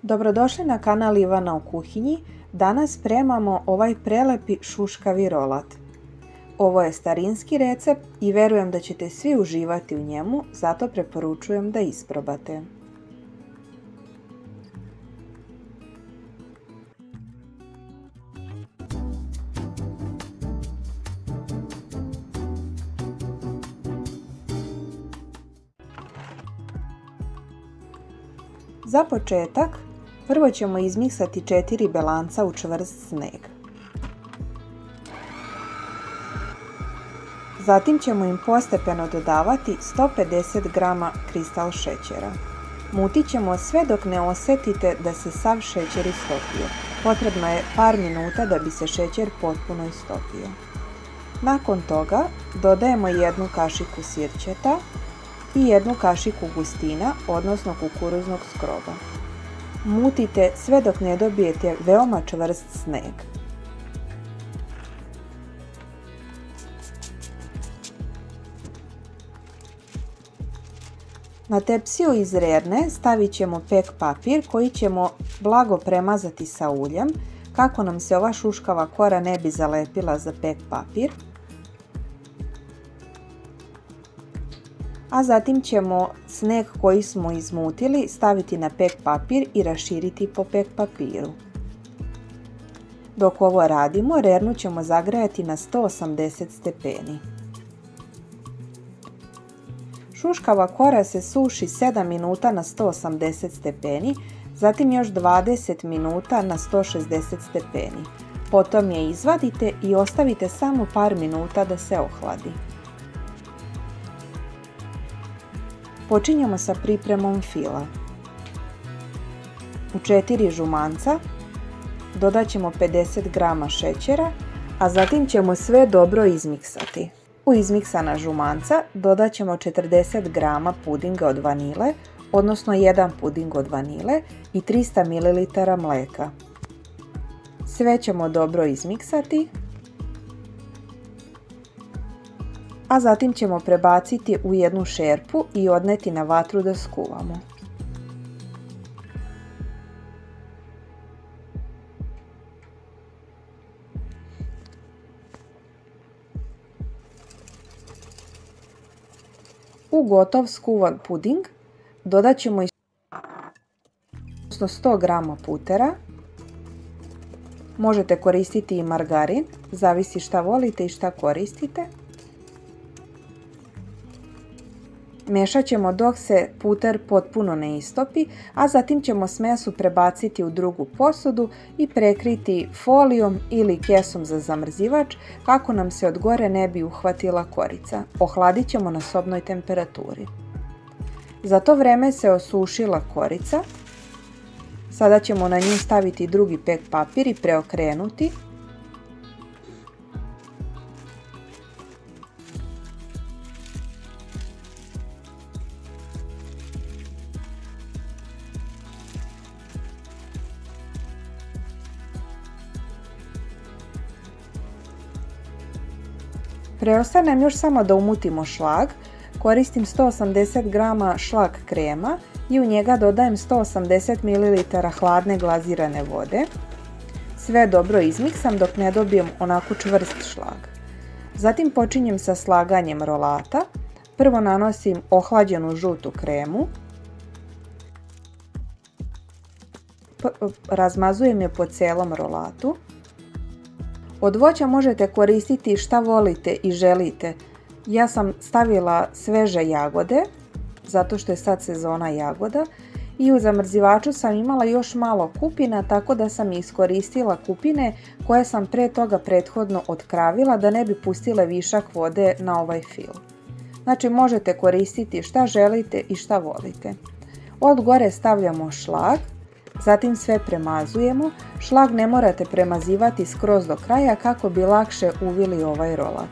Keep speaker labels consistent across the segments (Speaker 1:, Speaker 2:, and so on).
Speaker 1: Dobrodošli na kanal Ivana u kuhinji. Danas spremamo ovaj prelepi šuškavi rolat. Ovo je starinski recept i verujem da ćete svi uživati u njemu, zato preporučujem da isprobate. Za početak, prvo ćemo izmiksati 4 belanca u čvrst sneg. Zatim ćemo im postepeno dodavati 150 g kristal šećera. Mutit ćemo sve dok ne osjetite da se sav šećer istopio. Potrebno je par minuta da bi se šećer potpuno istopio. Nakon toga dodajemo 1 kašiku sirćeta i 1 kašiku gustina, odnosno kukuruznog skroba. Mutite sve dok ne dobijete veoma čvrst sneg. Na tepsiju iz rerne stavit ćemo pek papir koji ćemo blago premazati sa uljem kako nam se ova šuškava kora ne bi zalepila za pek papir. A zatim ćemo sneg koji smo izmutili staviti na pek papir i raširiti po pek papiru. Dok ovo radimo, rernu ćemo zagrejati na 180 stepeni. Šuškava kora se suši 7 minuta na 180 stepeni, zatim još 20 minuta na 160 stepeni. Potom je izvadite i ostavite samo par minuta da se ohladi. Počinjemo sa pripremom fila. U 4 žumanca dodat ćemo 50 g šećera, a zatim ćemo sve dobro izmiksati. U izmiksana žumanca dodat ćemo 40 g pudinga od vanile, odnosno 1 puding od vanile i 300 ml mlijeka. Sve ćemo dobro izmiksati, a zatim ćemo prebaciti u jednu šerpu i odneti na vatru da skuvamo. U gotov skuvan puding dodat ćemo 100 g putera. Možete koristiti i margarin, zavisi šta volite i šta koristite. Miješat ćemo dok se puter potpuno ne istopi, a zatim ćemo smesu prebaciti u drugu posudu i prekriti folijom ili kesom za zamrzivač kako nam se od gore ne bi uhvatila korica. Ohladit ćemo na sobnoj temperaturi. Za to vreme se osušila korica. Sada ćemo na nju staviti drugi pek papir i preokrenuti. Preostaje nam još samo da umutimo šlag. Koristim 180 g šlag krema i u njega dodajem 180 ml hladne glazirane vode. Sve dobro izmiksam dok ne dobijem onako čvrst šlag. Zatim počinjem sa slaganjem rolata. Prvo nanosim ohlađenu žutu kremu. Razmazujem je po cijelom rolatu. Od voća možete koristiti šta volite i želite. Ja sam stavila sveže jagode, zato što je sad sezona jagoda. I u zamrzivaču sam imala još malo kupina, tako da sam iskoristila kupine koje sam pre toga prethodno otkravila da ne bi pustile višak vode na ovaj fil. Znači možete koristiti šta želite i šta volite. Od gore stavljamo šlag. Zatim sve premazujemo. Šlag ne morate premazivati skroz do kraja kako bi lakše uvili ovaj rolat.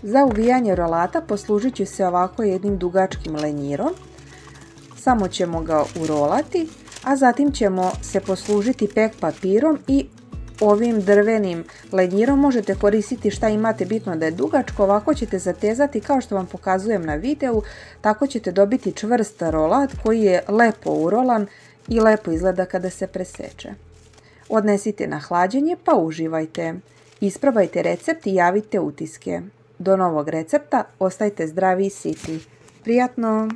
Speaker 1: Za uvijanje rolata poslužit ću se ovako jednim dugačkim lenjirom. Samo ćemo ga urolati, a zatim ćemo se poslužiti pek papirom i ovim drvenim lenjirom. Možete koristiti šta imate, bitno da je dugačko, ovako ćete zatezati kao što vam pokazujem na videu, tako ćete dobiti čvrst rolat koji je lepo urolan i lepo izgleda kada se preseče. Odnesite na hlađenje pa uživajte. Isprobajte recept i javite utiske. Do novog recepta, ostajte zdravi i siti. Prijatno!